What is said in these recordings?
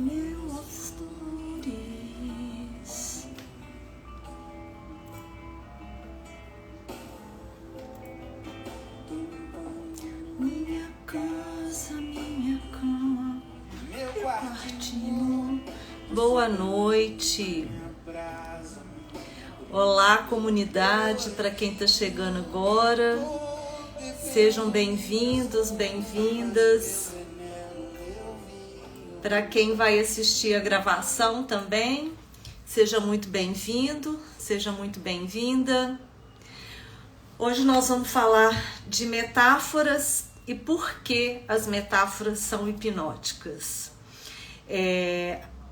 meus dores. Minha casa, minha cama, meu quartinho. Boa noite. Olá, comunidade, para quem está chegando agora. Sejam bem-vindos, bem-vindas. Para quem vai assistir a gravação também, seja muito bem-vindo, seja muito bem-vinda. Hoje nós vamos falar de metáforas e por que as metáforas são hipnóticas.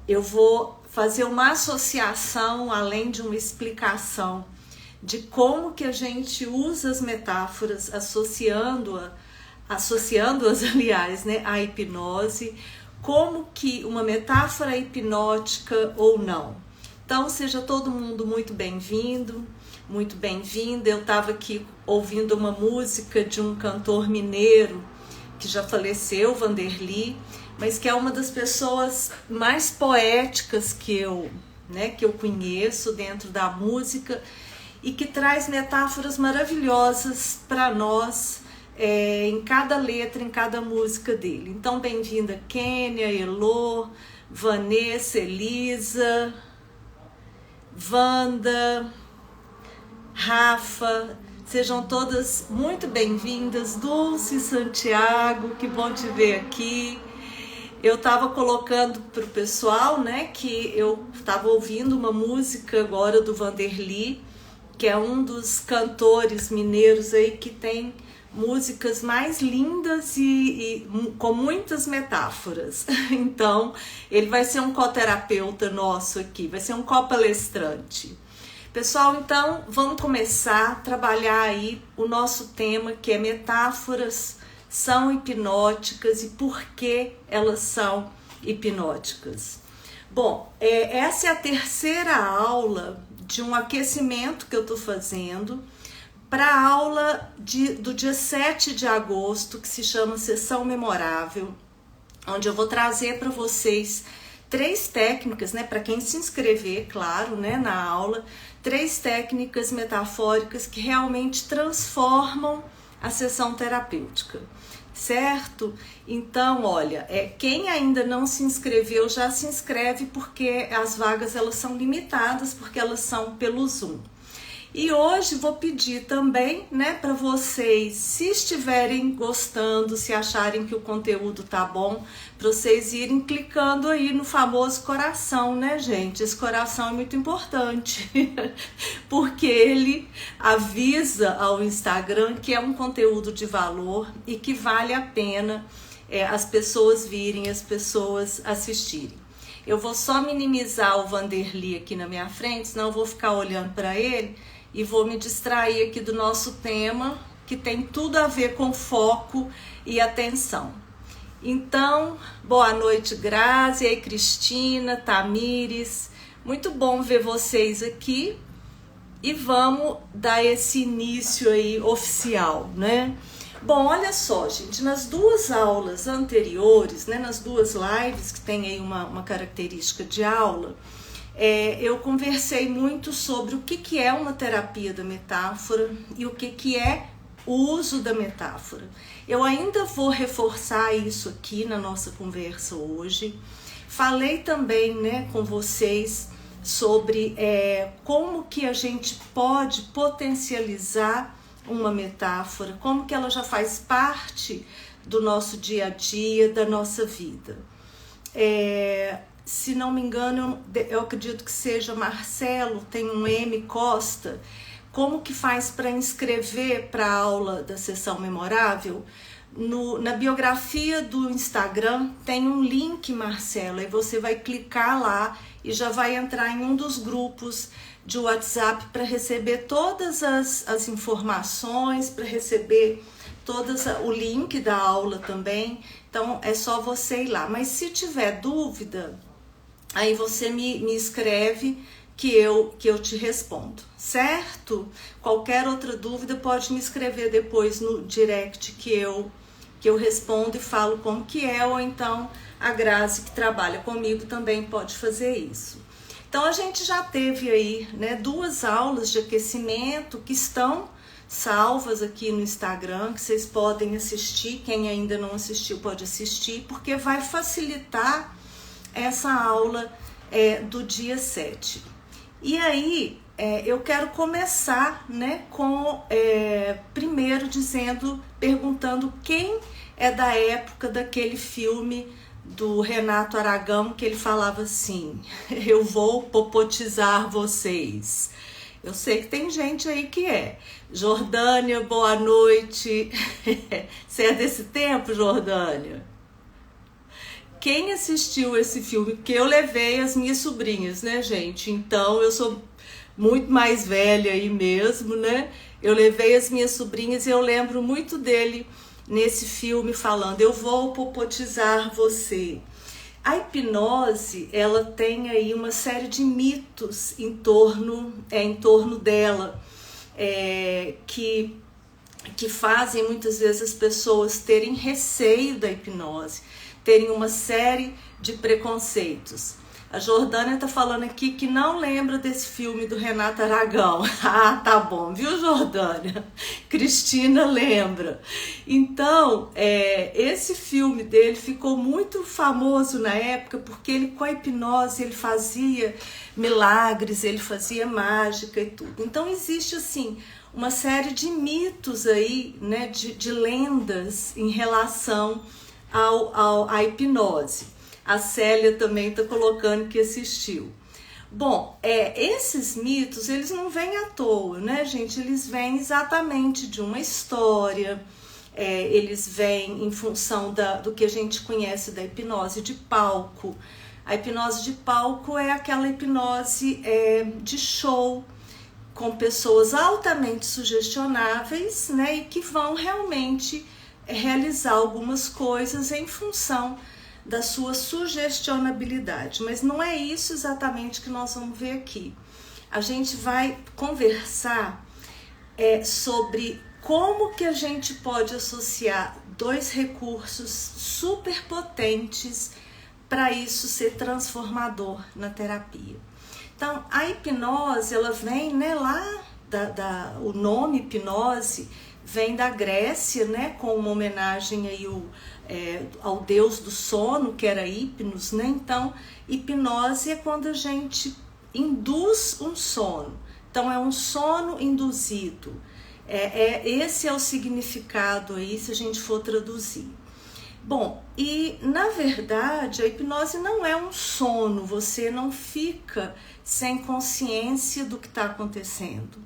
Eu vou fazer uma associação, além de uma explicação, de como que a gente usa as metáforas, associando-as, aliás, né, à hipnose, como que uma metáfora é hipnótica ou não. Então, seja todo mundo muito bem-vindo, muito bem-vinda. Eu estava aqui ouvindo uma música de um cantor mineiro que já faleceu, Vanderly, mas que é uma das pessoas mais poéticas que eu conheço dentro da música e que traz metáforas maravilhosas para nós em cada letra, em cada música dele. Então, bem-vinda Kênia, Elô, Vanessa, Elisa, Wanda, Rafa, sejam todas muito bem-vindas. Dulce, Santiago, que bom te ver aqui. Eu estava colocando para o pessoal, né, que eu estava ouvindo uma música agora do Vanderly, que é um dos cantores mineiros aí que tem músicas mais lindas e com muitas metáforas. Então, ele vai ser um coterapeuta nosso aqui, vai ser um copalestrante. Pessoal, então, vamos começar a trabalhar aí o nosso tema, que é metáforas são hipnóticas e por que elas são hipnóticas. Bom, essa é a terceira aula de um aquecimento que eu estou fazendo para a aula do dia 7 de agosto, que se chama Sessão Memorável, onde eu vou trazer para vocês 3 técnicas, né, para quem se inscrever, claro, né, na aula, 3 técnicas metafóricas que realmente transformam a sessão terapêutica, certo? Então, olha, quem ainda não se inscreveu, já se inscreve, porque as vagas elas são limitadas, porque elas são pelo Zoom. E hoje vou pedir também, né, para vocês, se estiverem gostando, se acharem que o conteúdo tá bom, para vocês irem clicando aí no famoso coração, né, gente? Esse coração é muito importante, porque ele avisa ao Instagram que é um conteúdo de valor e que vale a pena as pessoas virem, as pessoas assistirem. Eu vou só minimizar o Vanderly aqui na minha frente, senão eu vou ficar olhando para ele e vou me distrair aqui do nosso tema, que tem tudo a ver com foco e atenção. Então, boa noite, Grazi, e aí, Cristina, Tamires, muito bom ver vocês aqui e vamos dar esse início aí oficial, né? Bom, olha só, gente, nas 2 aulas anteriores, né, nas 2 lives que tem aí uma característica de aula, eu conversei muito sobre o que é uma terapia da metáfora e o que é o uso da metáfora. Eu ainda vou reforçar isso aqui na nossa conversa hoje. Falei também, né, com vocês sobre como que a gente pode potencializar uma metáfora, como que ela já faz parte do nosso dia a dia, da nossa vida. Se não me engano, eu acredito que seja Marcelo, tem um M Costa, como que faz para inscrever para a aula da sessão memorável? Na biografia do Instagram tem um link, Marcelo, aí você vai clicar lá e já vai entrar em um dos grupos de WhatsApp para receber todas as informações, para receber o link da aula também. Então é só você ir lá. Mas se tiver dúvida, aí você me escreve que eu te respondo, certo? Qualquer outra dúvida pode me escrever depois no direct que eu que eu respondo e falo como que é, ou então a Grazi, que trabalha comigo, também pode fazer isso. Então a gente já teve aí, né, 2 aulas de aquecimento que estão salvas aqui no Instagram, que vocês podem assistir. Quem ainda não assistiu pode assistir, porque vai facilitar essa aula do dia 7. E aí eu quero começar, né, com primeiro perguntando quem é da época daquele filme do Renato Aragão, que ele falava assim: eu vou popotizar vocês. Eu sei que tem gente aí que é. Jordânia, boa noite. Você é desse tempo, Jordânia? Quem assistiu esse filme? Porque eu levei as minhas sobrinhas, né, gente? Então eu sou muito mais velha aí mesmo, né? Eu levei as minhas sobrinhas e eu lembro muito dele nesse filme falando: eu vou popotizar você. A hipnose, ela tem aí uma série de mitos em torno dela, que fazem muitas vezes as pessoas terem receio da hipnose, terem uma série de preconceitos. A Jordânia está falando aqui que não lembra desse filme do Renato Aragão. Ah, tá bom, viu, Jordânia? Cristina lembra. Então, esse filme dele ficou muito famoso na época, porque ele, com a hipnose, ele fazia milagres, ele fazia mágica e tudo. Então, existe, assim, uma série de mitos aí, né, de lendas em relação à hipnose. A Célia também está colocando que assistiu. Bom, esses mitos, eles não vêm à toa, né, gente? Eles vêm exatamente de uma história, eles vêm em função do que a gente conhece da hipnose de palco. A hipnose de palco é aquela hipnose de show, com pessoas altamente sugestionáveis, né, e que vão realmente realizar algumas coisas em função da sua sugestionabilidade. Mas não é isso exatamente que nós vamos ver aqui. A gente vai conversar sobre como que a gente pode associar 2 recursos super potentes para isso ser transformador na terapia. Então, a hipnose, ela vem, né, lá, o nome hipnose vem da Grécia, né, com uma homenagem aí ao deus do sono, que era Hipnos, né? Então, hipnose é quando a gente induz um sono. Então, é um sono induzido. Esse é o significado aí, se a gente for traduzir. Bom, e na verdade, a hipnose não é um sono, você não fica sem consciência do que está acontecendo.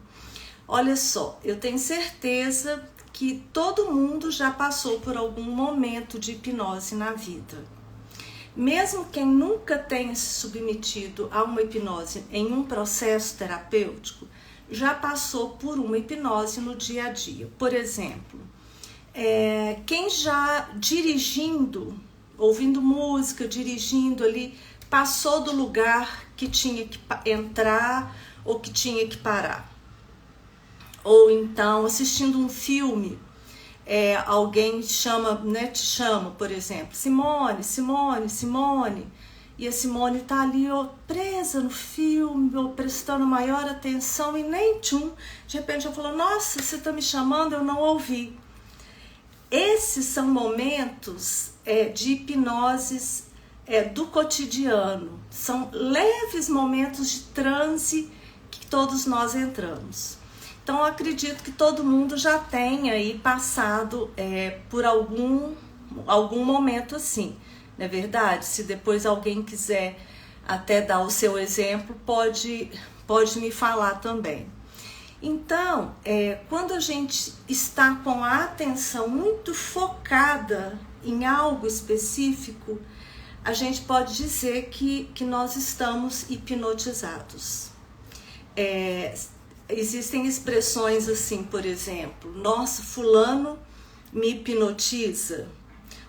Olha só, eu tenho certeza que todo mundo já passou por algum momento de hipnose na vida. Mesmo quem nunca tenha se submetido a uma hipnose em um processo terapêutico, já passou por uma hipnose no dia a dia. Por exemplo, quem já dirigindo, ouvindo música, dirigindo ali, passou do lugar que tinha que entrar ou que tinha que parar. Ou então, assistindo um filme, alguém te chama, por exemplo, Simone, Simone, Simone, e a Simone tá ali presa no filme, prestando maior atenção, e nem de repente ela falou: nossa, você tá me chamando, eu não ouvi. Esses são momentos de hipnoses do cotidiano, são leves momentos de transe que todos nós entramos. Então, eu acredito que todo mundo já tenha aí passado por algum momento assim, não é verdade? Se depois alguém quiser até dar o seu exemplo, pode me falar também. Então, quando a gente está com a atenção muito focada em algo específico, a gente pode dizer que nós estamos hipnotizados. Existem expressões assim, por exemplo: nossa, fulano me hipnotiza,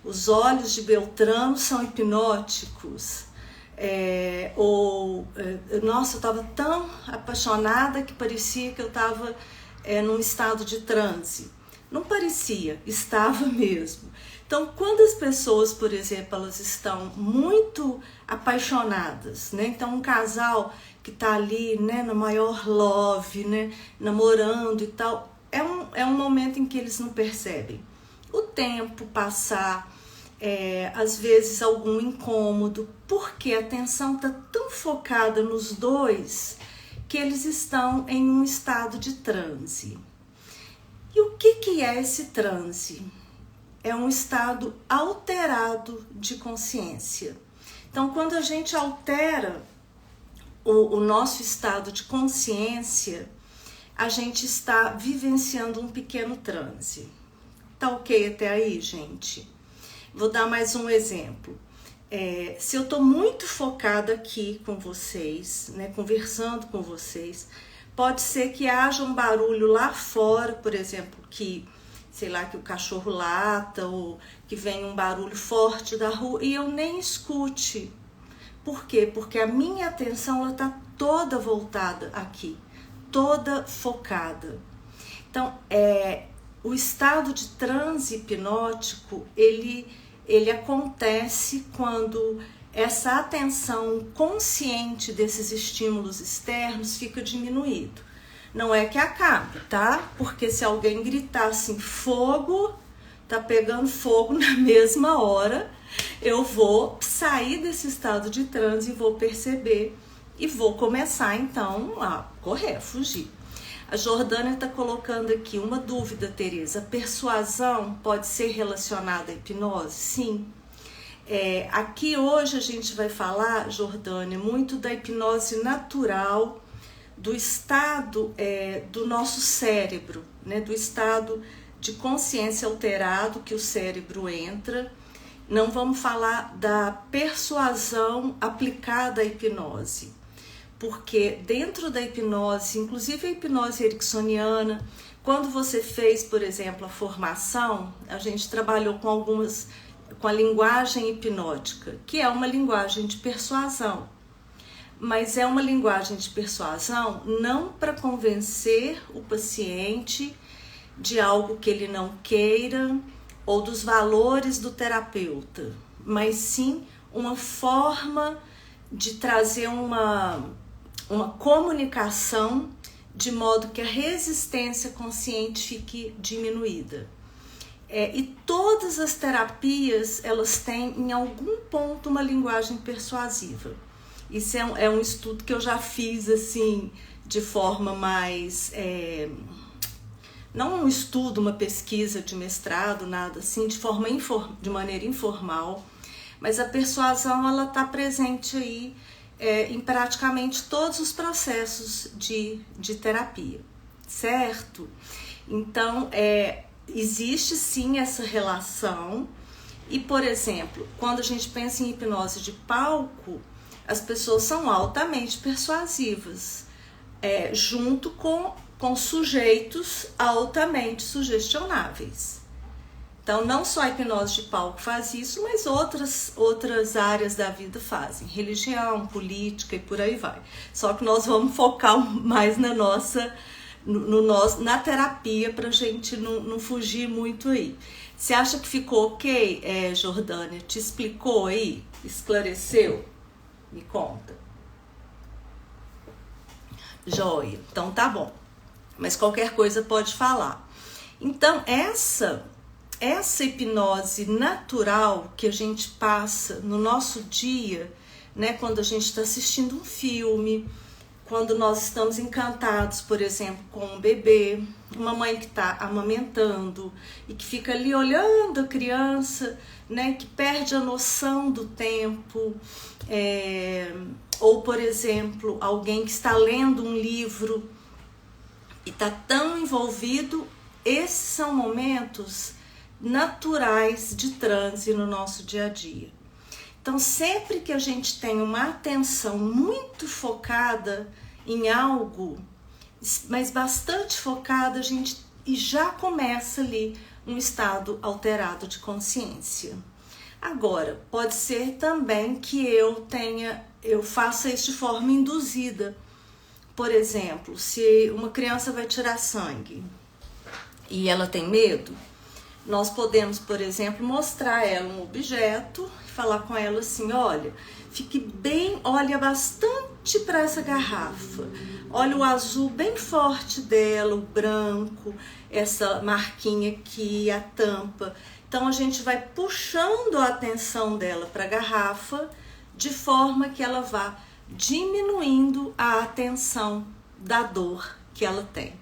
os olhos de Beltrano são hipnóticos, nossa, eu estava tão apaixonada que parecia que eu estava num estado de transe. Não parecia, estava mesmo. Então, quando as pessoas, por exemplo, elas estão muito apaixonadas, né? Então, um casal que tá ali, né, no maior love, né, namorando e tal, é um momento em que eles não percebem o tempo passar, às vezes algum incômodo, porque a atenção tá tão focada nos dois que eles estão em um estado de transe. E o que é esse transe? É um estado alterado de consciência. Então, quando a gente altera o nosso estado de consciência, a gente está vivenciando um pequeno transe. Tá ok até aí, gente? Vou dar mais um exemplo. Se eu estou muito focada aqui com vocês, né, conversando com vocês, pode ser que haja um barulho lá fora, por exemplo, que, sei lá, que o cachorro lata ou que vem um barulho forte da rua e eu nem escute. Por quê? Porque a minha atenção está toda voltada aqui, toda focada. Então, o estado de transe hipnótico, ele acontece quando essa atenção consciente desses estímulos externos fica diminuído. Não é que acabe, tá? Porque se alguém gritar assim, fogo, tá pegando fogo na mesma hora, eu vou sair desse estado de transe e vou perceber e vou começar então a correr, a fugir. A Jordânia está colocando aqui uma dúvida, Tereza. A persuasão pode ser relacionada à hipnose? Sim. Aqui hoje a gente vai falar, Jordânia, muito da hipnose natural, do estado do nosso cérebro, né? Do estado de consciência alterado que o cérebro entra. Não vamos falar da persuasão aplicada à hipnose, porque dentro da hipnose, inclusive a hipnose ericksoniana, quando você fez, por exemplo, a formação, a gente trabalhou com a linguagem hipnótica, que é uma linguagem de persuasão. Mas é uma linguagem de persuasão não para convencer o paciente de algo que ele não queira ou dos valores do terapeuta, mas sim uma forma de trazer uma comunicação de modo que a resistência consciente fique diminuída. E todas as terapias, elas têm em algum ponto uma linguagem persuasiva. Isso é um estudo que eu já fiz assim, de forma mais... não um estudo, uma pesquisa de mestrado, nada assim, de maneira informal, mas a persuasão ela está presente aí em praticamente todos os processos de terapia, certo? Então, existe sim essa relação e, por exemplo, quando a gente pensa em hipnose de palco, as pessoas são altamente persuasivas, junto com sujeitos altamente sugestionáveis. Então, não só a hipnose de palco faz isso, mas outras áreas da vida fazem. Religião, política e por aí vai. Só que nós vamos focar mais na terapia para a gente não fugir muito aí. Você acha que ficou ok, Jordânia? Te explicou aí? Esclareceu? Me conta. Joia, então tá bom. Mas qualquer coisa pode falar. Então, essa hipnose natural que a gente passa no nosso dia, né, quando a gente está assistindo um filme, quando nós estamos encantados, por exemplo, com um bebê, uma mãe que está amamentando e que fica ali olhando a criança, né, que perde a noção do tempo, ou, por exemplo, alguém que está lendo um livro e está tão envolvido, esses são momentos naturais de transe no nosso dia a dia. Então, sempre que a gente tem uma atenção muito focada em algo, mas bastante focada, e já começa ali um estado alterado de consciência. Agora, pode ser também que eu faça isso de forma induzida. Por exemplo, se uma criança vai tirar sangue e ela tem medo, Nós podemos, por exemplo, mostrar a ela um objeto e falar com ela assim, olha, fique bem, olha bastante para essa garrafa, olha o azul bem forte dela, o branco, essa marquinha aqui, a tampa. Então a gente vai puxando a atenção dela para a garrafa de forma que ela vá diminuindo a atenção da dor que ela tem.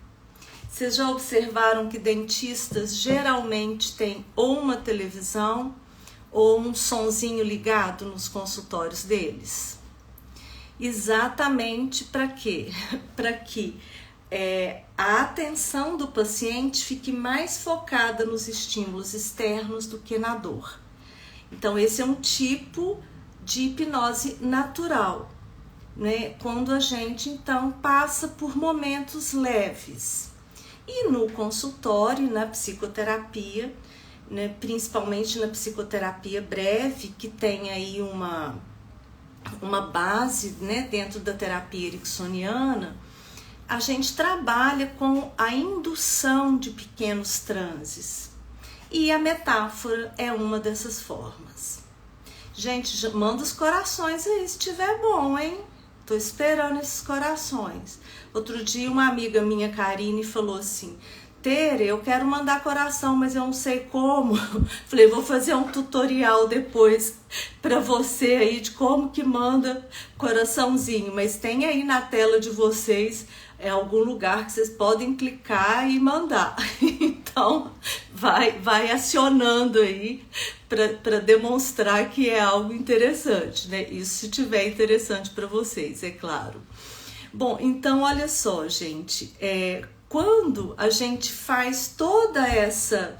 Vocês já observaram que dentistas geralmente têm ou uma televisão ou um sonzinho ligado nos consultórios deles? Exatamente para quê? Para que a atenção do paciente fique mais focada nos estímulos externos do que na dor. Então, esse é um tipo de hipnose natural, né? Quando a gente, então, passa por momentos leves. E no consultório, na psicoterapia, né, principalmente na psicoterapia breve, que tem aí uma base, né, dentro da terapia ericksoniana, a gente trabalha com a indução de pequenos transes. E a metáfora é uma dessas formas. Gente, manda os corações aí se tiver bom, hein? Tô esperando esses corações. Outro dia uma amiga minha, Karine, falou assim, Tere, eu quero mandar coração, mas eu não sei como. Falei, vou fazer um tutorial depois para você aí de como que manda coraçãozinho. Mas tem aí na tela de vocês algum lugar que vocês podem clicar e mandar. Então, vai acionando aí para demonstrar que é algo interessante, né? Isso se tiver interessante para vocês, é claro. Bom, então olha só, gente, quando a gente faz toda essa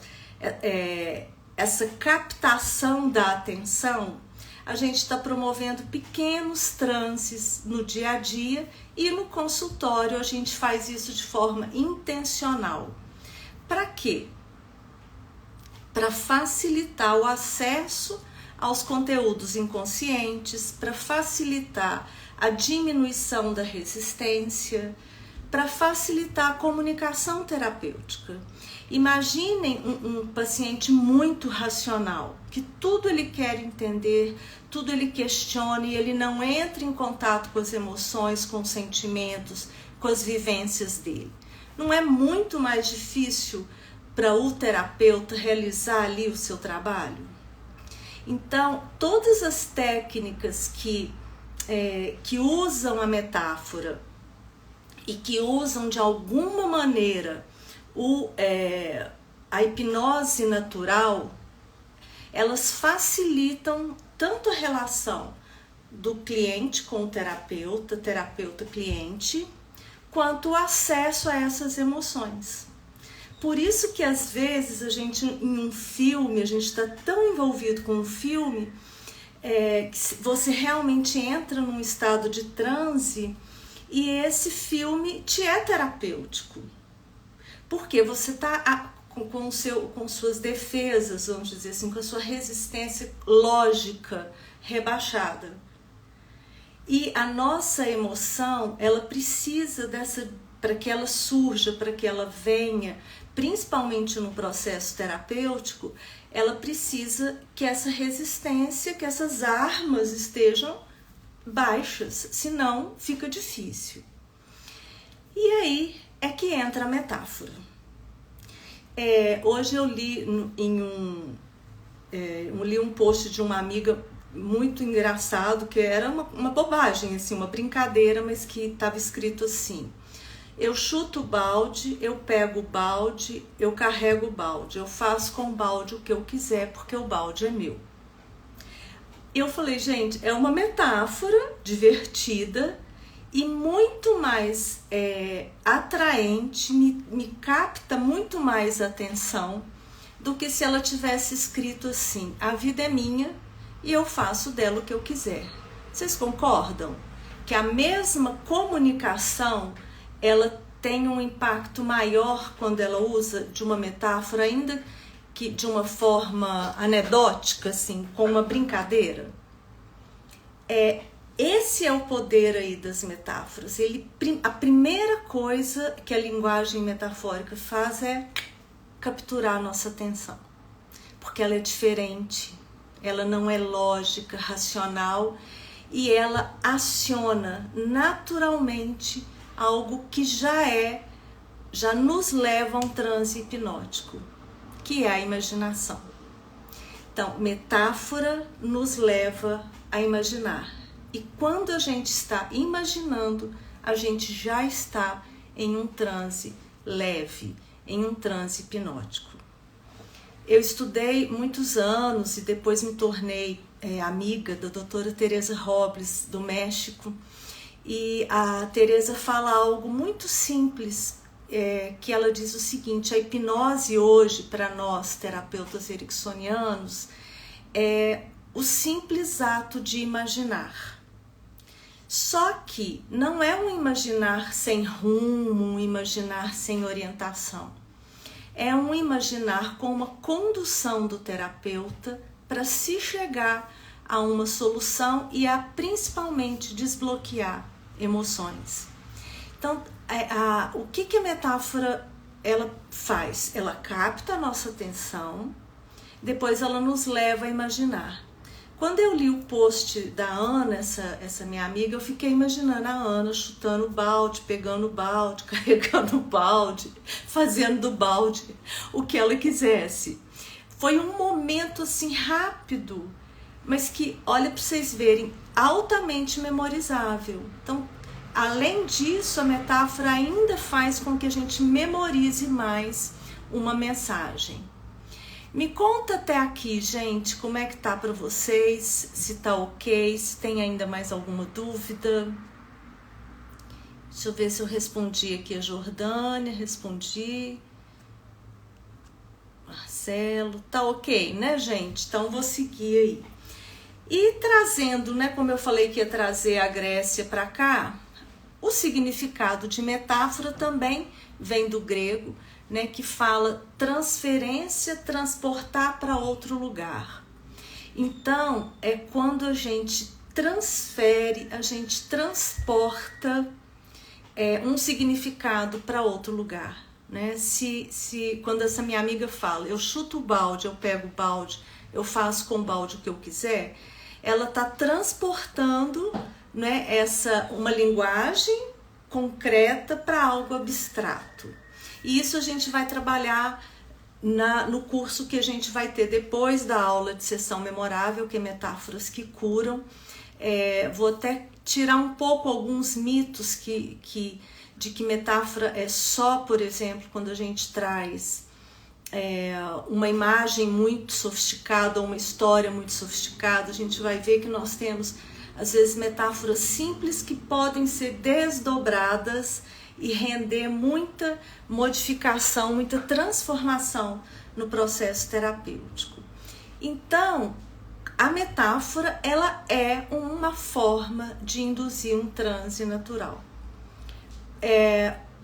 captação da atenção, a gente está promovendo pequenos transes no dia a dia e no consultório a gente faz isso de forma intencional. Para quê? Para facilitar o acesso aos conteúdos inconscientes, para facilitar a diminuição da resistência, para facilitar a comunicação terapêutica. Imaginem um paciente muito racional, que tudo ele quer entender, tudo ele questiona e ele não entra em contato com as emoções, com os sentimentos, com as vivências dele. Não é muito mais difícil para o terapeuta realizar ali o seu trabalho? Então, todas as técnicas que usam a metáfora e que usam de alguma maneira a hipnose natural, elas facilitam tanto a relação do cliente com o terapeuta, terapeuta-cliente, quanto o acesso a essas emoções. Por isso que às vezes a gente, em um filme, a gente está tão envolvido com um filme, que você realmente entra num estado de transe e esse filme te é terapêutico. Porque você está com suas defesas, vamos dizer assim, com a sua resistência lógica rebaixada. E a nossa emoção, ela precisa para que ela surja, para que ela venha, principalmente no processo terapêutico, ela precisa que essa resistência, que essas armas estejam baixas, senão fica difícil. E aí é que entra a metáfora. Hoje eu li li um post de uma amiga muito engraçado, que era uma bobagem, assim, uma brincadeira, mas que estava escrito assim: eu chuto o balde, eu pego o balde, eu carrego o balde, eu faço com o balde o que eu quiser, porque o balde é meu. Eu falei, gente, é uma metáfora divertida e muito mais atraente, me capta muito mais atenção do que se ela tivesse escrito assim: a vida é minha e eu faço dela o que eu quiser. Vocês concordam que a mesma comunicação, ela tem um impacto maior quando ela usa de uma metáfora, ainda que de uma forma anedótica, assim, com uma brincadeira? Esse é o poder aí das metáforas. A primeira coisa que a linguagem metafórica faz é capturar a nossa atenção. porque ela é diferente, ela não é lógica, racional, e ela aciona naturalmente algo que já nos leva a um transe hipnótico, que é a imaginação. Então, metáfora nos leva a imaginar. E quando a gente está imaginando, a gente já está em um transe leve, em um transe hipnótico. Eu estudei muitos anos e depois me tornei amiga da doutora Teresa Robles, do México. E a Teresa fala algo muito simples, que ela diz o seguinte: a hipnose hoje, para nós terapeutas ericksonianos, é o simples ato de imaginar. Só que não é um imaginar sem rumo, um imaginar sem orientação. É um imaginar com uma condução do terapeuta para se chegar a uma solução e a principalmente desbloquear emoções. Então, o que a metáfora ela faz? Ela capta a nossa atenção, depois ela nos leva a imaginar. Quando eu li o post da Ana, essa minha amiga, eu fiquei imaginando a Ana chutando o balde, pegando o balde, carregando o balde, fazendo do balde o que ela quisesse. Foi um momento assim rápido, mas que, olha para vocês verem, altamente memorizável. Então, além disso, a metáfora ainda faz com que a gente memorize mais uma mensagem. Me conta até aqui, gente, como é que tá para vocês, se tá ok, se tem ainda mais alguma dúvida. Deixa eu ver se eu respondi aqui a Jordânia, respondi. Marcelo, tá ok, né, gente? Então vou seguir aí. E trazendo, né, como eu falei que ia trazer a Grécia para cá, o significado de metáfora também vem do grego, né, que fala transferência, transportar para outro lugar. Então, é quando a gente transfere, a gente transporta um significado para outro lugar. Né? Quando essa minha amiga fala, eu chuto o balde, eu pego o balde, eu faço com o balde o que eu quiser, ela está transportando, né, uma linguagem concreta para algo abstrato. E isso a gente vai trabalhar no curso que a gente vai ter depois da aula de sessão memorável, que é Metáforas que Curam. Vou até tirar um pouco alguns mitos de que metáfora é só, por exemplo, quando a gente traz uma imagem muito sofisticada, uma história muito sofisticada. A gente vai ver que nós temos, às vezes, metáforas simples que podem ser desdobradas e render muita modificação, muita transformação no processo terapêutico. Então, a metáfora, ela é uma forma de induzir um transe natural.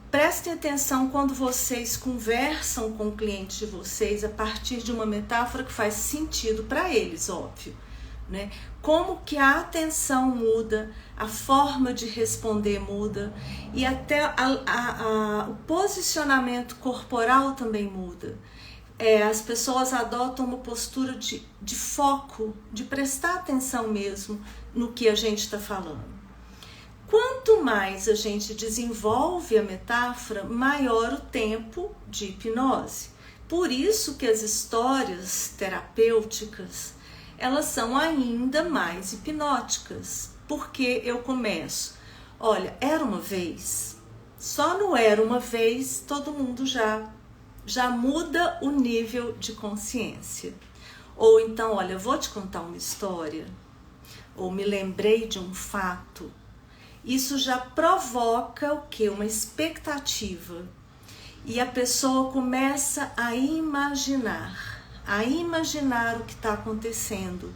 Prestem atenção quando vocês conversam com o cliente de vocês a partir de uma metáfora que faz sentido para eles, óbvio. Né? Como que a atenção muda, a forma de responder muda e até o posicionamento corporal também muda. As pessoas adotam uma postura de foco, de prestar atenção mesmo no que a gente está falando. Quanto mais a gente desenvolve a metáfora, maior o tempo de hipnose. Por isso que as histórias terapêuticas, elas são ainda mais hipnóticas, porque eu começo, olha, era uma vez, só no era uma vez, todo mundo já muda o nível de consciência. Ou então, olha, vou te contar uma história, ou me lembrei de um fato. Isso já provoca o quê? Uma expectativa. E a pessoa começa a imaginar o que está acontecendo.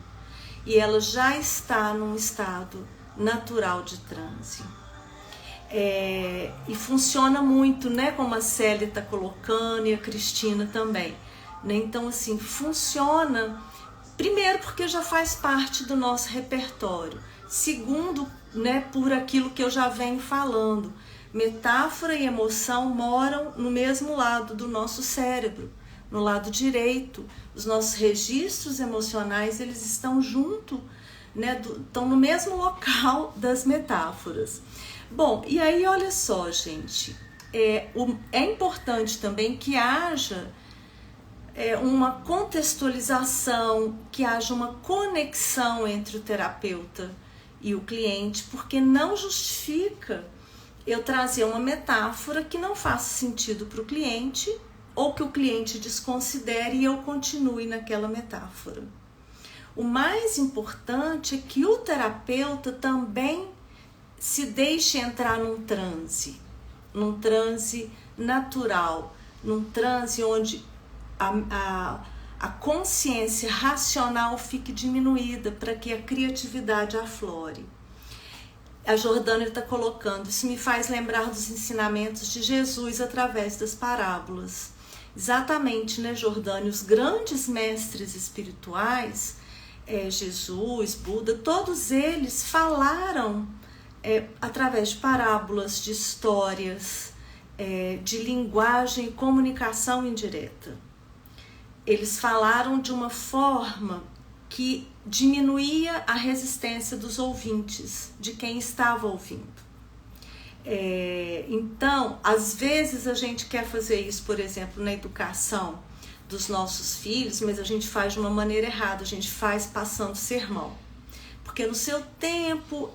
E ela já está num estado natural de transe. E funciona muito, né? Como a Célia está colocando e a Cristina também. Né? Então, assim, funciona, primeiro porque já faz parte do nosso repertório. Segundo, né, por aquilo que eu já venho falando. Metáfora e emoção moram no mesmo lado do nosso cérebro. no lado direito, os nossos registros emocionais, eles estão junto, né, estão no mesmo local das metáforas. Bom, e aí olha só, gente, é importante também que haja uma contextualização, que haja uma conexão entre o terapeuta e o cliente, porque não justifica eu trazer uma metáfora que não faça sentido para o cliente ou que o cliente desconsidere e eu continue naquela metáfora. O mais importante é que o terapeuta também se deixe entrar num transe natural, num transe onde a consciência racional fique diminuída para que a criatividade aflore. A Jordânia está colocando, isso me faz lembrar dos ensinamentos de Jesus através das parábolas. Exatamente, né, Jordânia? Os grandes mestres espirituais, Jesus, Buda, todos eles falaram através de parábolas, de histórias, de linguagem e comunicação indireta. Eles falaram de uma forma que diminuía a resistência dos ouvintes, de quem estava ouvindo. Então, às vezes a gente quer fazer isso, por exemplo, na educação dos nossos filhos, mas a gente faz de uma maneira errada, a gente faz passando sermão. Porque no seu tempo,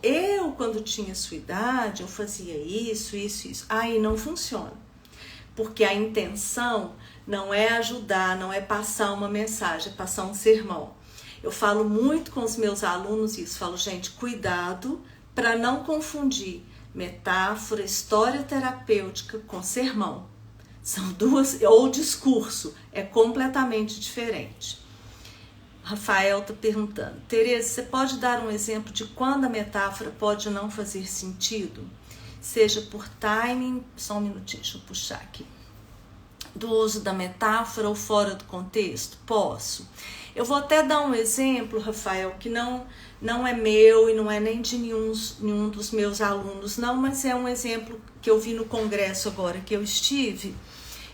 quando tinha sua idade, eu fazia isso. Aí não funciona. Porque a intenção não é ajudar, não é passar uma mensagem, é passar um sermão. Eu falo muito com os meus alunos isso, falo, gente, cuidado para não confundir metáfora, história terapêutica com sermão. São duas, ou discurso, é completamente diferente. Rafael está perguntando, Tereza, você pode dar um exemplo de quando a metáfora pode não fazer sentido? Seja por timing, só um minutinho, deixa eu puxar aqui. Do uso da metáfora ou fora do contexto? Posso. Eu vou até dar um exemplo, Rafael, que não é meu e não é nem de nenhum dos meus alunos, não, mas é um exemplo que eu vi no congresso agora que eu estive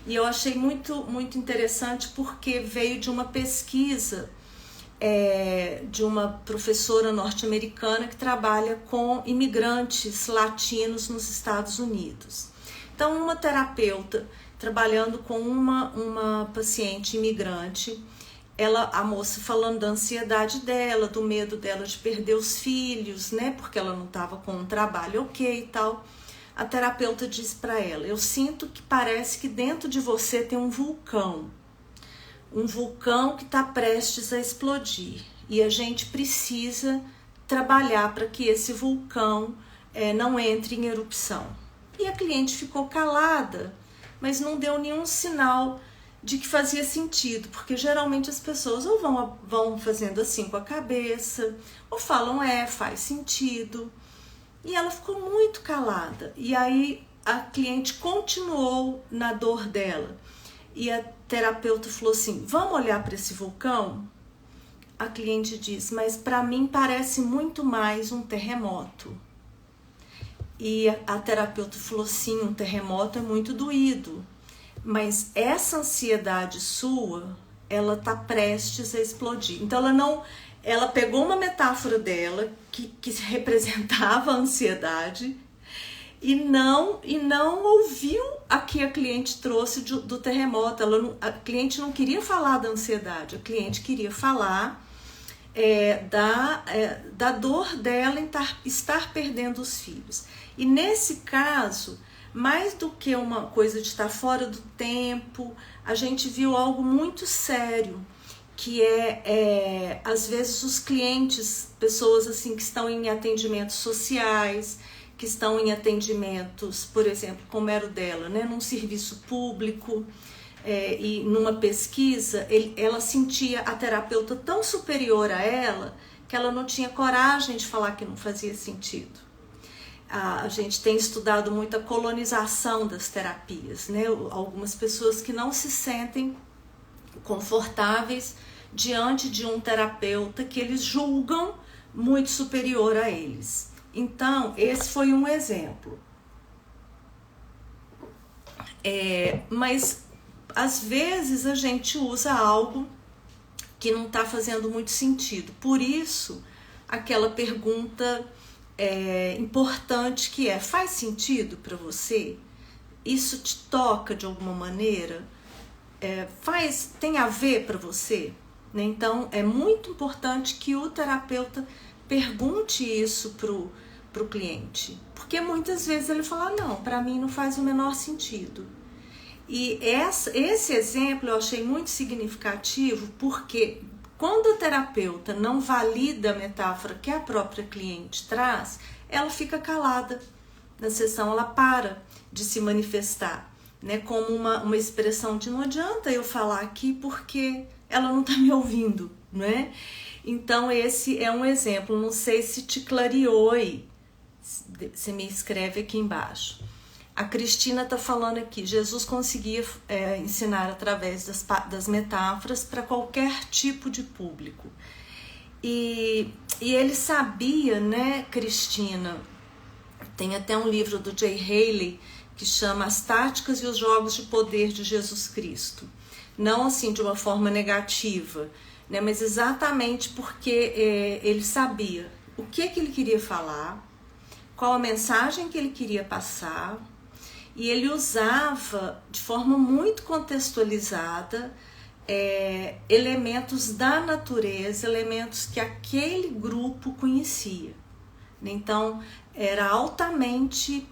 e eu achei muito, muito interessante porque veio de uma pesquisa de uma professora norte-americana que trabalha com imigrantes latinos nos Estados Unidos. Então, uma terapeuta trabalhando com uma paciente imigrante, a moça falando da ansiedade dela, do medo dela de perder os filhos, né, porque ela não estava com um trabalho ok e tal. A terapeuta disse para ela, eu sinto que parece que dentro de você tem um vulcão que está prestes a explodir e a gente precisa trabalhar para que esse vulcão não entre em erupção. E a cliente ficou calada, mas não deu nenhum sinal de que fazia sentido, porque geralmente as pessoas ou vão fazendo assim com a cabeça, ou falam, faz sentido. E ela ficou muito calada. E aí a cliente continuou na dor dela. E a terapeuta falou assim, vamos olhar para esse vulcão? A cliente disse, mas para mim parece muito mais um terremoto. E a terapeuta falou, sim, um terremoto é muito doído, mas essa ansiedade sua, ela tá prestes a explodir. Então ela pegou uma metáfora dela que representava a ansiedade e não ouviu a que a cliente trouxe do terremoto. A cliente não queria falar da ansiedade, a cliente queria falar da dor dela em estar perdendo os filhos. E nesse caso, mais do que uma coisa de estar fora do tempo, a gente viu algo muito sério, que às vezes os clientes, pessoas assim que estão em atendimentos sociais, que estão em atendimentos, por exemplo, como era o dela, né, num serviço público, e numa pesquisa, ela sentia a terapeuta tão superior a ela, que ela não tinha coragem de falar que não fazia sentido. A gente tem estudado muito a colonização das terapias, né? Algumas pessoas que não se sentem confortáveis diante de um terapeuta que eles julgam muito superior a eles. Então, esse foi um exemplo. Mas às vezes a gente usa algo que não está fazendo muito sentido. Por isso, aquela pergunta importante que faz sentido para você? Isso te toca de alguma maneira? Tem a ver para você? Né? Então, é muito importante que o terapeuta pergunte isso pro cliente. Porque muitas vezes ele fala, não, para mim não faz o menor sentido. E esse exemplo eu achei muito significativo, porque quando o terapeuta não valida a metáfora que a própria cliente traz, ela fica calada na sessão, ela para de se manifestar, né, como uma expressão de não adianta eu falar aqui porque ela não está me ouvindo, né? Então esse é um exemplo, não sei se te clareou aí, você me escreve aqui embaixo. A Cristina está falando aqui, Jesus conseguia ensinar através das metáforas para qualquer tipo de público. E ele sabia, né, Cristina? Tem até um livro do Jay Haley que chama As Táticas e os Jogos de Poder de Jesus Cristo. Não assim de uma forma negativa, né, mas exatamente porque ele sabia o que ele queria falar, qual a mensagem que ele queria passar, e ele usava de forma muito contextualizada elementos da natureza, elementos que aquele grupo conhecia. Então, era altamente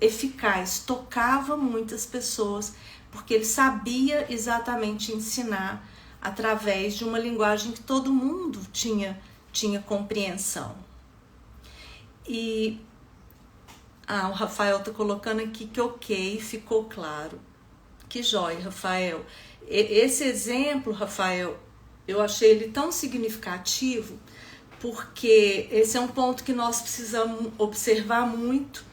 eficaz, tocava muitas pessoas, porque ele sabia exatamente ensinar através de uma linguagem que todo mundo tinha compreensão. E o Rafael está colocando aqui que ok, ficou claro. Que jóia, Rafael. Esse exemplo, Rafael, eu achei ele tão significativo, porque esse é um ponto que nós precisamos observar muito,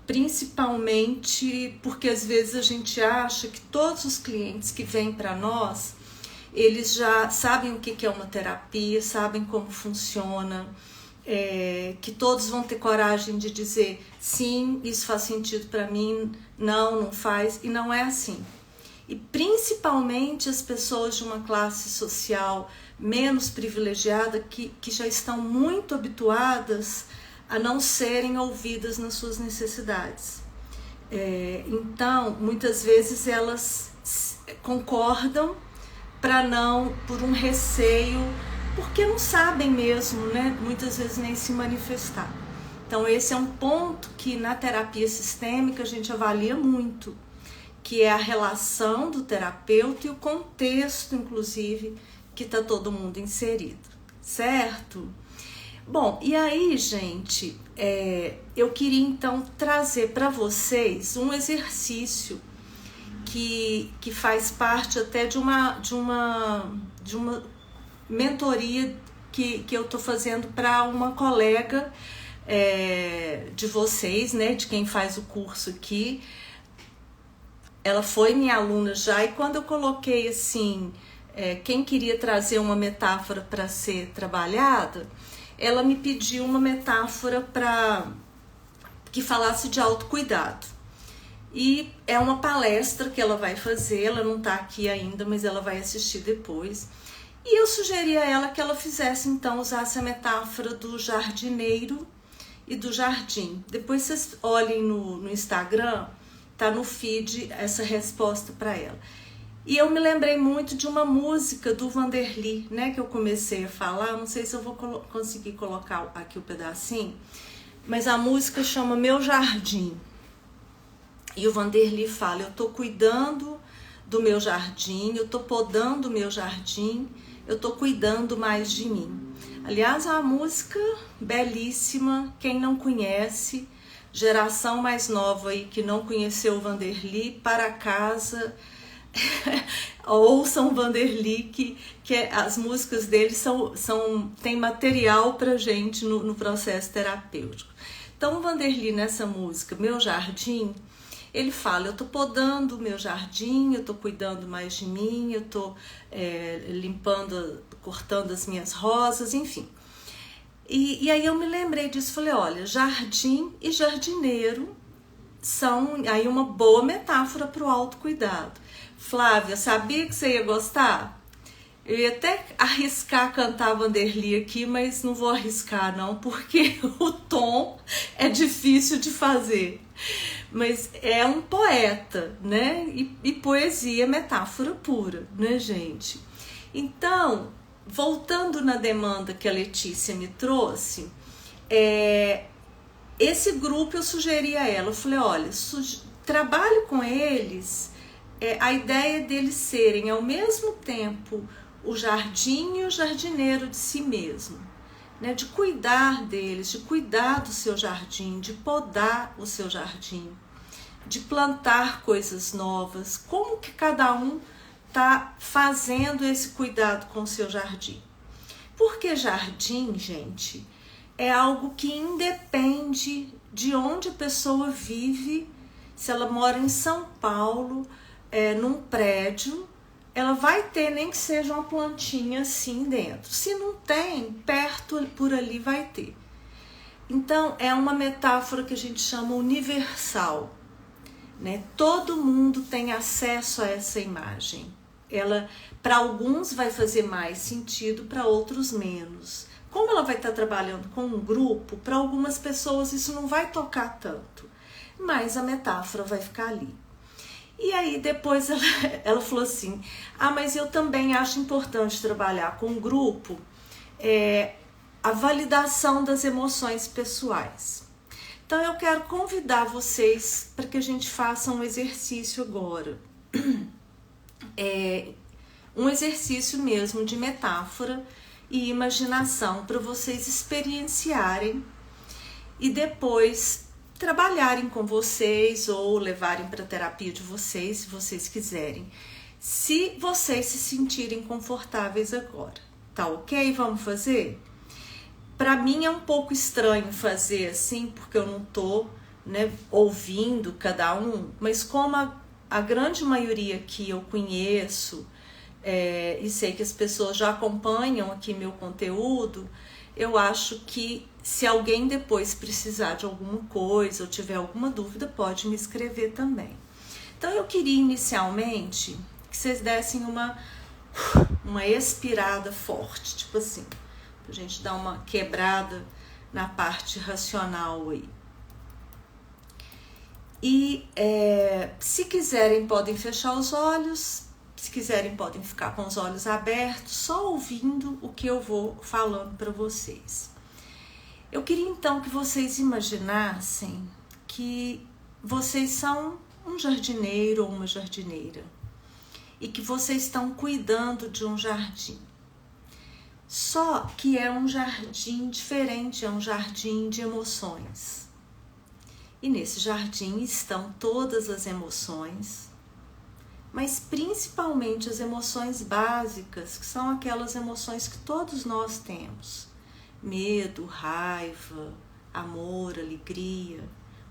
principalmente porque às vezes a gente acha que todos os clientes que vêm para nós, eles já sabem o que é uma terapia, sabem como funciona, que todos vão ter coragem de dizer sim, isso faz sentido para mim, não faz, e não é assim. E principalmente as pessoas de uma classe social menos privilegiada que já estão muito habituadas a não serem ouvidas nas suas necessidades. Então, muitas vezes elas concordam por um receio, porque não sabem mesmo, né? Muitas vezes nem se manifestar. Então esse é um ponto que na terapia sistêmica a gente avalia muito, que é a relação do terapeuta e o contexto, inclusive, que está todo mundo inserido, certo? Bom, e aí, gente, eu queria então trazer para vocês um exercício que faz parte até de uma mentoria que eu estou fazendo para uma colega de vocês, né, de quem faz o curso aqui. Ela foi minha aluna já, e quando eu coloquei assim, quem queria trazer uma metáfora para ser trabalhada, ela me pediu uma metáfora que falasse de autocuidado. E é uma palestra que ela vai fazer, ela não está aqui ainda, mas ela vai assistir depois. E eu sugeri a ela que ela fizesse, então, usasse a metáfora do jardineiro e do jardim. Depois vocês olhem no Instagram, tá no feed essa resposta para ela. E eu me lembrei muito de uma música do Vanderly, né, que eu comecei a falar, não sei se eu vou conseguir colocar aqui o pedacinho, mas a música chama Meu Jardim. E o Vanderly fala, eu tô cuidando do meu jardim, eu tô podando o meu jardim, eu tô cuidando mais de mim. Aliás, é uma música belíssima, quem não conhece, geração mais nova aí que não conheceu o Vanderly, para casa, ouçam o Vanderly, que as músicas dele tem material pra gente no processo terapêutico. Então o Vanderly nessa música, Meu Jardim, ele fala, eu tô podando o meu jardim, eu tô cuidando mais de mim, eu tô limpando, cortando as minhas rosas, enfim. E aí eu me lembrei disso, falei, olha, jardim e jardineiro são aí uma boa metáfora para o autocuidado. Flávia, sabia que você ia gostar? Eu ia até arriscar cantar Vanderly aqui, mas não vou arriscar não, porque o tom é difícil de fazer. Mas é um poeta, né? E poesia é metáfora pura, né, gente? Então, voltando na demanda que a Letícia me trouxe, esse grupo eu sugeri a ela, eu falei, olha, trabalhe com eles, a ideia deles serem ao mesmo tempo o jardim e o jardineiro de si mesmo, né? De cuidar deles, de cuidar do seu jardim, de podar o seu jardim, de plantar coisas novas. Como que cada um está fazendo esse cuidado com o seu jardim? Porque jardim, gente, é algo que independe de onde a pessoa vive. Se ela mora em São Paulo, num prédio, ela vai ter nem que seja uma plantinha assim dentro. Se não tem, perto por ali vai ter. Então, é uma metáfora que a gente chama universal, né? Todo mundo tem acesso a essa imagem. Ela, para alguns, vai fazer mais sentido, para outros menos. Como ela vai estar trabalhando com um grupo, para algumas pessoas isso não vai tocar tanto, mas a metáfora vai ficar ali. E aí depois ela falou assim, mas eu também acho importante trabalhar com um grupo, a validação das emoções pessoais. Então eu quero convidar vocês para que a gente faça um exercício agora. Um exercício mesmo de metáfora e imaginação para vocês experienciarem e depois trabalharem com vocês ou levarem para a terapia de vocês, se vocês quiserem, se vocês se sentirem confortáveis agora. Tá ok? Vamos fazer? Para mim é um pouco estranho fazer assim, porque eu não tô, né, ouvindo cada um, mas como a grande maioria que eu conheço, e sei que as pessoas já acompanham aqui meu conteúdo, eu acho que se alguém depois precisar de alguma coisa ou tiver alguma dúvida, pode me escrever também. Então eu queria inicialmente que vocês dessem uma expirada forte, tipo assim, pra gente dar uma quebrada na parte racional aí. E se quiserem podem fechar os olhos, se quiserem podem ficar com os olhos abertos, só ouvindo o que eu vou falando para vocês. Eu queria então que vocês imaginassem que vocês são um jardineiro ou uma jardineira e que vocês estão cuidando de um jardim. Só que é um jardim diferente, é um jardim de emoções. E nesse jardim estão todas as emoções, mas principalmente as emoções básicas, que são aquelas emoções que todos nós temos. Medo, raiva, amor, alegria,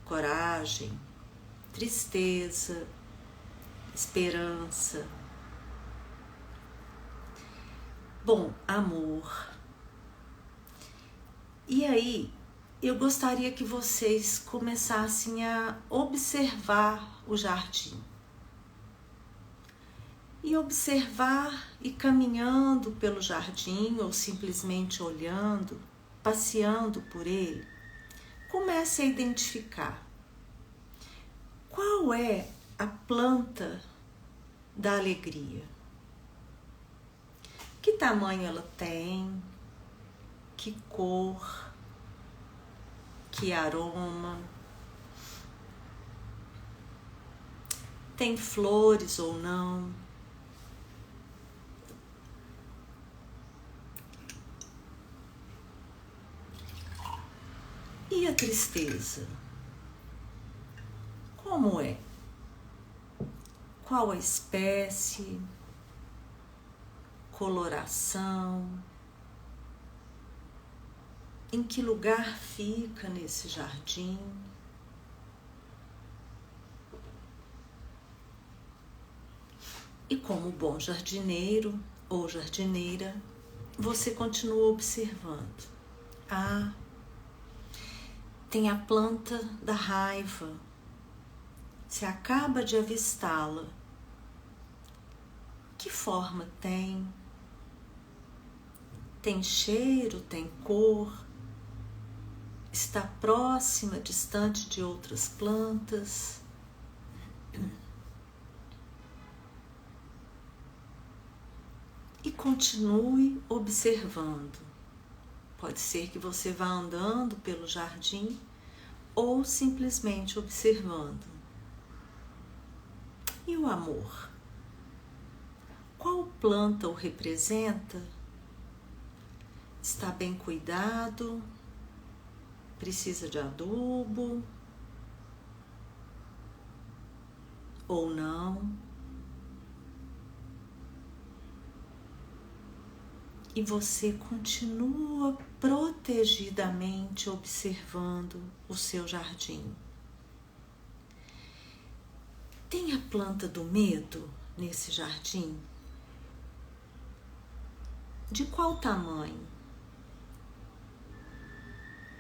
coragem, tristeza, esperança. Bom, amor. E aí, eu gostaria que vocês começassem a observar o jardim. E observar e caminhando pelo jardim ou simplesmente olhando, passeando por ele, comece a identificar qual é a planta da alegria. Que tamanho ela tem, que cor, que aroma, tem flores ou não. E a tristeza? Como é? Qual a espécie? Coloração? Em que lugar fica nesse jardim? E como bom jardineiro ou jardineira, você continua observando. Tem a planta da raiva, Você acaba de avistá-la. Que forma tem? Tem cheiro, tem cor? Está próxima, distante de outras plantas? E continue observando. Pode ser que você vá andando pelo jardim ou simplesmente observando. E o amor? Qual planta o representa? Está bem cuidado? Precisa de adubo? Ou não? E você continua protegidamente observando o seu jardim. Tem a planta do medo nesse jardim? De qual tamanho?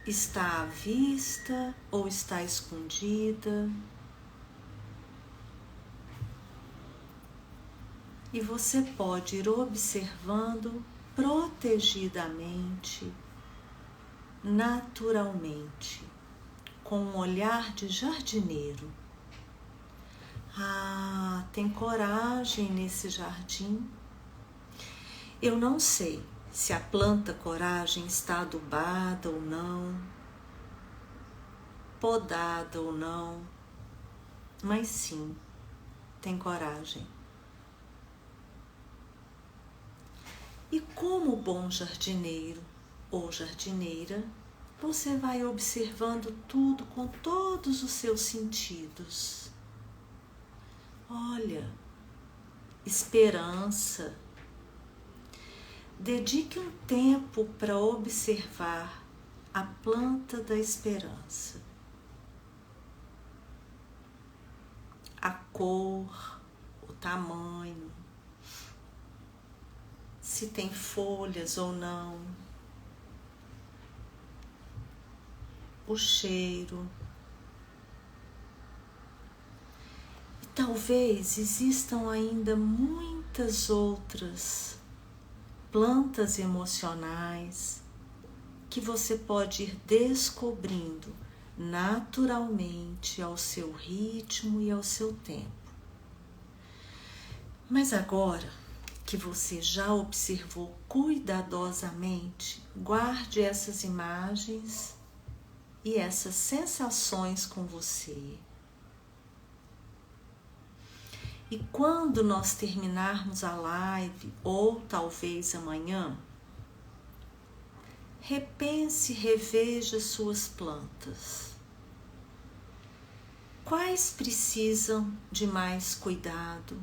Está à vista ou está escondida? E você pode ir observando protegidamente, naturalmente, com um olhar de jardineiro. Ah, tem coragem nesse jardim. Eu não sei se a planta coragem está adubada ou não, podada ou não, mas sim, tem coragem. E como bom jardineiro ou jardineira, você vai observando tudo com todos os seus sentidos. Olha, esperança. Dedique um tempo para observar a planta da esperança. A cor, o tamanho, se tem folhas ou não, o cheiro. E talvez existam ainda muitas outras plantas emocionais que você pode ir descobrindo naturalmente ao seu ritmo e ao seu tempo. Mas agora que você já observou cuidadosamente, guarde essas imagens e essas sensações com você. E quando nós terminarmos a live, ou talvez amanhã, repense, reveja suas plantas. Quais precisam de mais cuidado?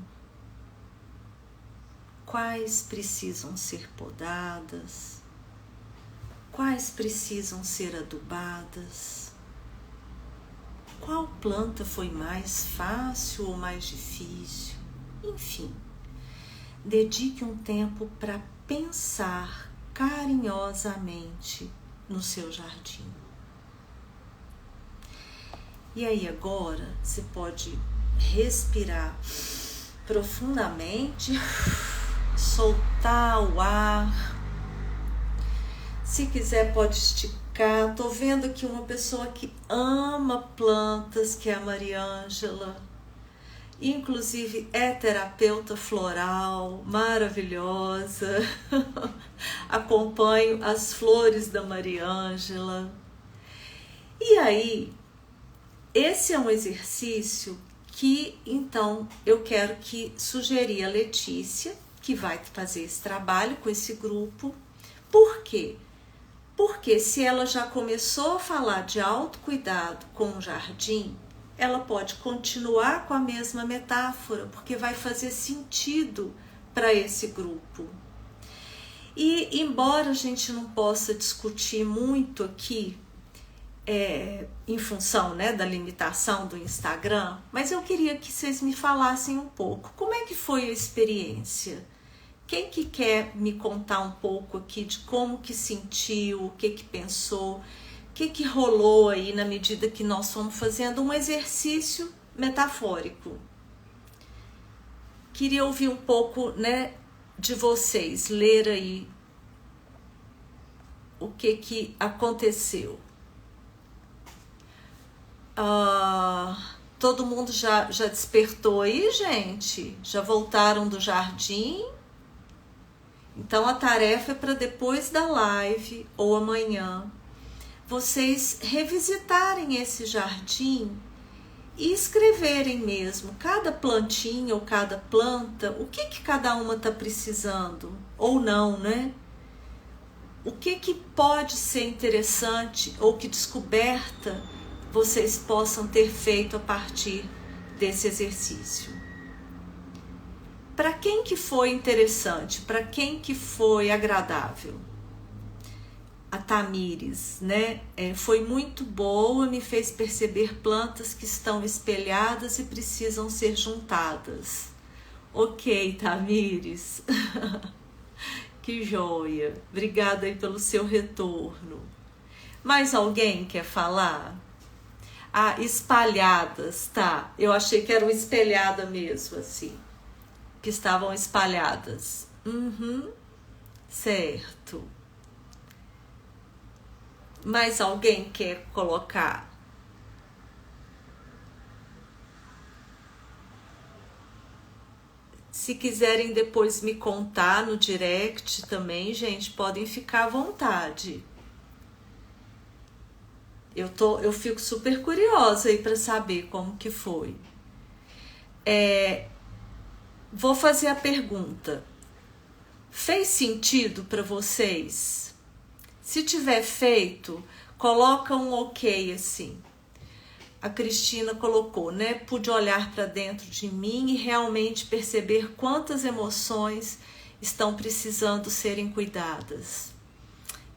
Quais precisam ser podadas? Quais precisam ser adubadas? Qual planta foi mais fácil ou mais difícil? Enfim, dedique um tempo para pensar carinhosamente no seu jardim. E aí agora você pode respirar profundamente, soltar o ar. Se quiser pode esticar. Tô vendo aqui uma pessoa que ama plantas, que é a Mariângela. Inclusive é terapeuta floral, maravilhosa. Acompanho as flores da Mariângela. E aí, esse é um exercício que, então, eu quero sugerir a Letícia, que vai fazer esse trabalho com esse grupo. Por quê? Porque se ela já começou a falar de autocuidado com o jardim, ela pode continuar com a mesma metáfora, porque vai fazer sentido para esse grupo. E embora a gente não possa discutir muito aqui, em função, né, da limitação do Instagram, mas eu queria que vocês me falassem um pouco. Como é que foi a experiência? Quem que quer me contar um pouco aqui de como que sentiu, o que pensou, o que rolou aí na medida que nós fomos fazendo um exercício metafórico. Queria ouvir um pouco, né, de vocês, ler aí o que aconteceu. Todo mundo já despertou aí, gente? Já voltaram do jardim? Então a tarefa é para depois da live ou amanhã vocês revisitarem esse jardim e escreverem mesmo cada plantinha ou cada planta, o que cada uma está precisando ou não, né? O que pode ser interessante ou que descoberta vocês possam ter feito a partir desse exercício. Para quem que foi interessante? Para quem que foi agradável? A Tamires, né? Foi muito boa, me fez perceber plantas que estão espelhadas e precisam ser juntadas. Ok, Tamires. Que joia. Obrigada aí pelo seu retorno. Mais alguém quer falar? Espalhadas, tá. Eu achei que eram espelhada mesmo, assim. Que estavam espalhadas. Certo. Mais alguém quer colocar? Se quiserem depois me contar no direct também, gente, podem ficar à vontade. Eu fico super curiosa aí para saber como que foi. Vou fazer a pergunta. Fez sentido para vocês? Se tiver feito, coloca um ok assim. A Cristina colocou, né? Pude olhar para dentro de mim e realmente perceber quantas emoções estão precisando serem cuidadas.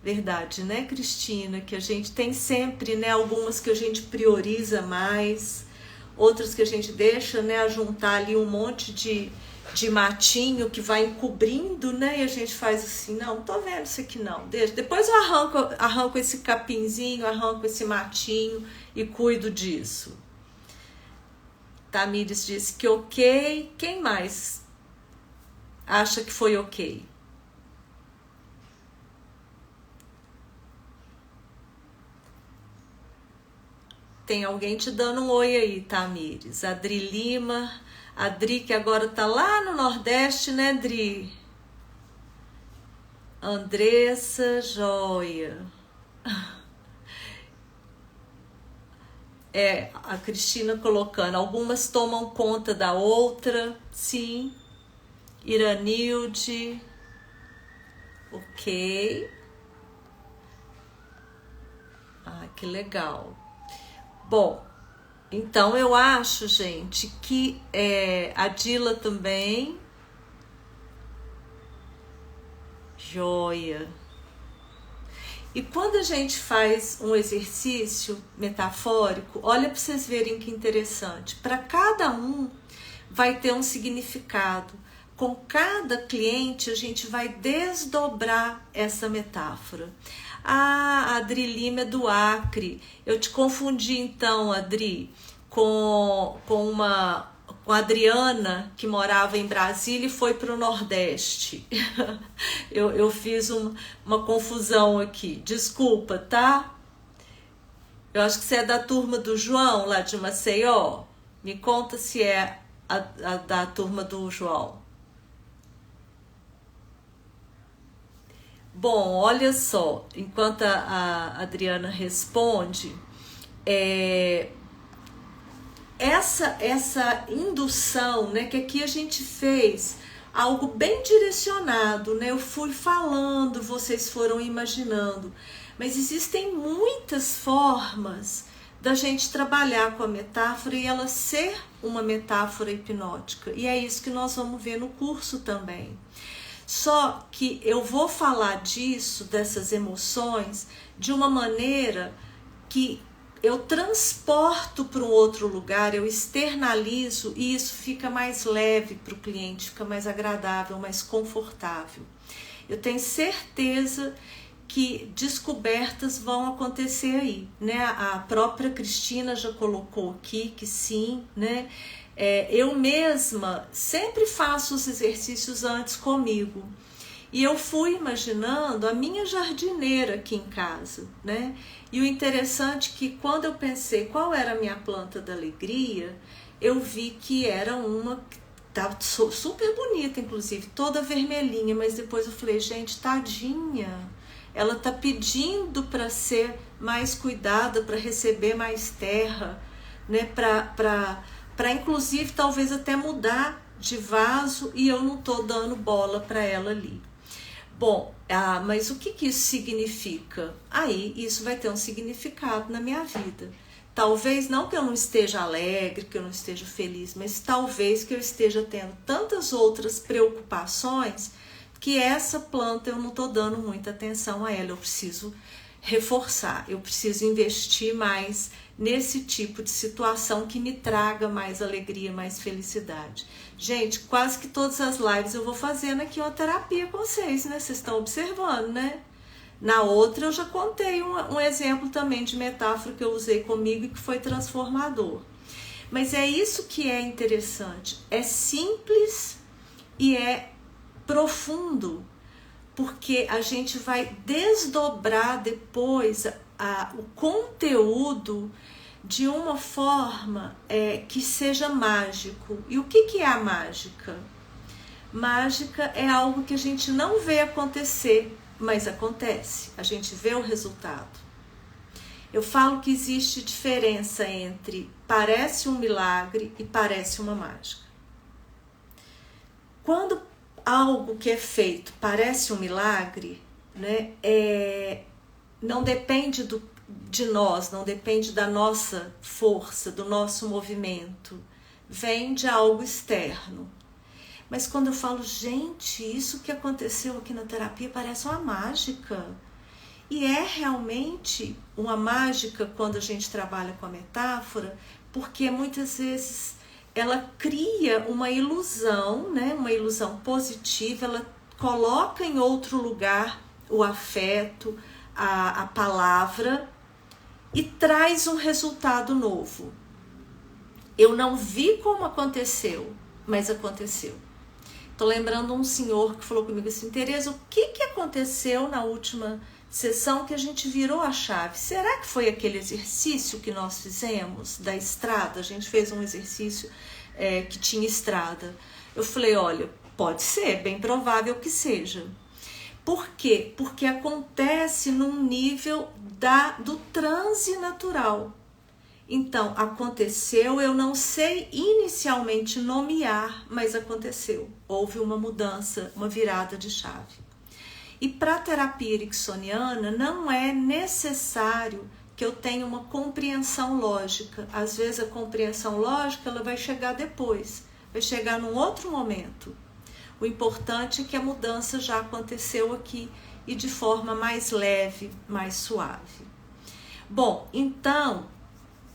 Verdade, né, Cristina? Que a gente tem sempre, né? Algumas que a gente prioriza mais, outras que a gente deixa, né? A juntar ali um monte de matinho que vai encobrindo, né? E a gente faz assim, não tô vendo isso aqui não, deixa. Depois eu arranco esse capinzinho, arranco esse matinho e cuido disso. Tamires disse que ok. Quem mais acha que foi ok? Tem alguém te dando um oi aí, Tamires. Adri Lima. Adri, que agora tá lá no Nordeste, né, Adri? Andressa, joia. A Cristina colocando, algumas tomam conta da outra, sim. Iranilde, ok. Que legal. Bom, então eu acho, gente, que a Dila também, joia. E quando a gente faz um exercício metafórico, olha para vocês verem que interessante. Para cada um vai ter um significado. Com cada cliente a gente vai desdobrar essa metáfora. A Adri Lima é do Acre. Eu te confundi então, Adri, com a Adriana, que morava em Brasília e foi para o Nordeste. eu fiz uma confusão aqui. Desculpa, tá? Eu acho que você é da turma do João, lá de Maceió. Me conta se é a da turma do João. Bom, olha só, enquanto a Adriana responde, essa indução, né, que aqui a gente fez algo bem direcionado, né? Eu fui falando, vocês foram imaginando, mas existem muitas formas da gente trabalhar com a metáfora e ela ser uma metáfora hipnótica, e é isso que nós vamos ver no curso também. Só que eu vou falar disso, dessas emoções, de uma maneira que eu transporto para um outro lugar, eu externalizo e isso fica mais leve para o cliente, fica mais agradável, mais confortável. Eu tenho certeza que descobertas vão acontecer aí, né? A própria Cristina já colocou aqui que sim, né? Eu mesma sempre faço os exercícios antes comigo. E eu fui imaginando a minha jardineira aqui em casa, né? E o interessante é que quando eu pensei qual era a minha planta da alegria, eu vi que era uma que tá super bonita, inclusive, toda vermelhinha, mas depois eu falei, gente, tadinha, ela tá pedindo para ser mais cuidada, para receber mais terra, né? Para inclusive talvez até mudar de vaso, e eu não tô dando bola para ela ali. Bom, mas o que isso significa? Aí isso vai ter um significado na minha vida. Talvez não que eu não esteja alegre, que eu não esteja feliz, mas talvez que eu esteja tendo tantas outras preocupações que essa planta eu não estou dando muita atenção a ela. Eu preciso reforçar, eu preciso investir mais nesse tipo de situação que me traga mais alegria, mais felicidade. Gente, quase que todas as lives eu vou fazendo aqui uma terapia com vocês, né? Vocês estão observando, né? Na outra eu já contei um exemplo também de metáfora que eu usei comigo e que foi transformador. Mas é isso que é interessante. É simples e é profundo, porque a gente vai desdobrar depois o conteúdo de uma forma que seja mágico. E o que é a mágica? Mágica é algo que a gente não vê acontecer, mas acontece, a gente vê o resultado. Eu falo que existe diferença entre parece um milagre e parece uma mágica. Quando algo que é feito parece um milagre, né, não depende de nós, não depende da nossa força, do nosso movimento, vem de algo externo. Mas quando eu falo, gente, isso que aconteceu aqui na terapia parece uma mágica. E é realmente uma mágica quando a gente trabalha com a metáfora, porque muitas vezes ela cria uma ilusão, né? Uma ilusão positiva, ela coloca em outro lugar o afeto, a palavra e traz um resultado novo. Eu não vi como aconteceu, mas aconteceu. Tô lembrando um senhor que falou comigo assim, Tereza, o que aconteceu na última sessão que a gente virou a chave? Será que foi aquele exercício que nós fizemos da estrada? A gente fez um exercício que tinha estrada. Eu falei, olha, pode ser, bem provável que seja. Por quê? Porque acontece num nível do transe natural. Então, aconteceu, eu não sei inicialmente nomear, mas aconteceu. Houve uma mudança, uma virada de chave. E para a terapia ericksoniana, não é necessário que eu tenha uma compreensão lógica. Às vezes a compreensão lógica ela vai chegar depois, vai chegar num outro momento. O importante é que a mudança já aconteceu aqui e de forma mais leve, mais suave. Bom, então,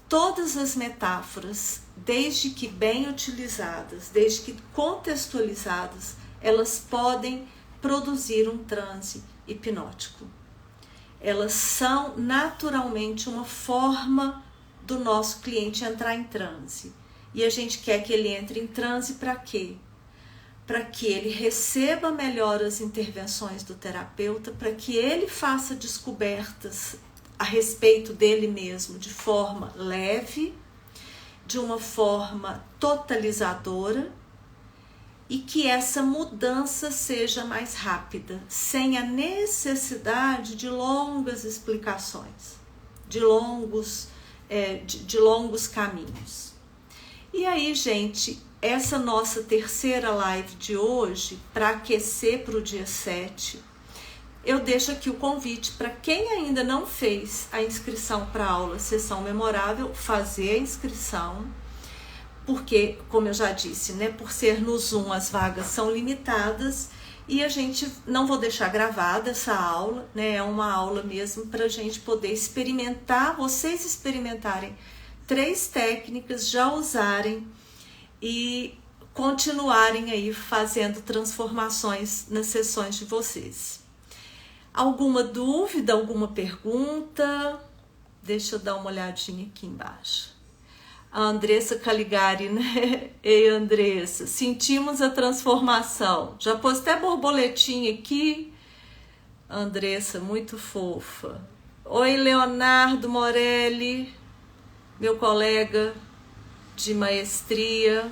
todas as metáforas, desde que bem utilizadas, desde que contextualizadas, elas podem produzir um transe hipnótico. Elas são naturalmente uma forma do nosso cliente entrar em transe. E a gente quer que ele entre em transe para quê? Para que ele receba melhor as intervenções do terapeuta, para que ele faça descobertas a respeito dele mesmo de forma leve, de uma forma totalizadora e que essa mudança seja mais rápida, sem a necessidade de longas explicações, de longos caminhos. E aí, gente, essa nossa terceira live de hoje, para aquecer para o dia 7, eu deixo aqui o convite para quem ainda não fez a inscrição para a aula Sessão Memorável, fazer a inscrição, porque, como eu já disse, né, por ser no Zoom as vagas são limitadas e a gente não vou deixar gravada essa aula, né, é uma aula mesmo para a gente poder experimentar, vocês experimentarem 3 técnicas, já usarem e continuarem aí fazendo transformações nas sessões de vocês. Alguma dúvida, alguma pergunta? Deixa eu dar uma olhadinha aqui embaixo. A Andressa Caligari, né? Ei, Andressa, sentimos a transformação. Já pôs até borboletinha aqui. Andressa, muito fofa. Oi, Leonardo Morelli, meu colega de maestria.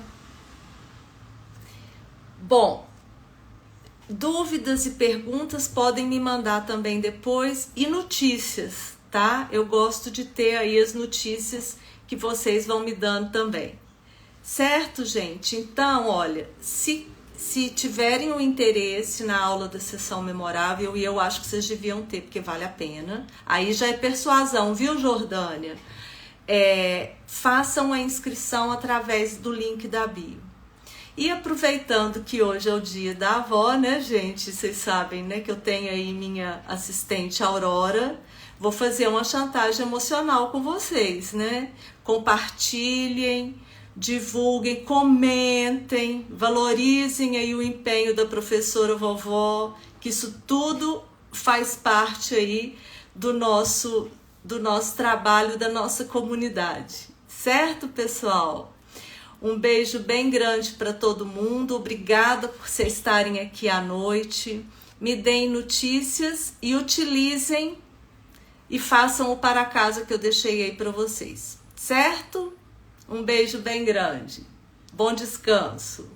Bom, dúvidas e perguntas podem me mandar também depois, e notícias, tá? Eu gosto de ter aí as notícias que vocês vão me dando também. Certo, gente? Então, olha, se tiverem um interesse na aula da sessão memorável, e eu acho que vocês deviam ter, porque vale a pena, aí já é persuasão, viu, Jordânia? Façam a inscrição através do link da bio. E aproveitando que hoje é o dia da avó, né, gente? Vocês sabem, né, que eu tenho aí minha assistente Aurora. Vou fazer uma chantagem emocional com vocês, né? Compartilhem, divulguem, comentem, valorizem aí o empenho da professora vovó, que isso tudo faz parte aí do nosso trabalho, da nossa comunidade. Certo, pessoal? Um beijo bem grande para todo mundo. Obrigada por vocês estarem aqui à noite. Me deem notícias e utilizem e façam o para casa que eu deixei aí para vocês. Certo? Um beijo bem grande. Bom descanso.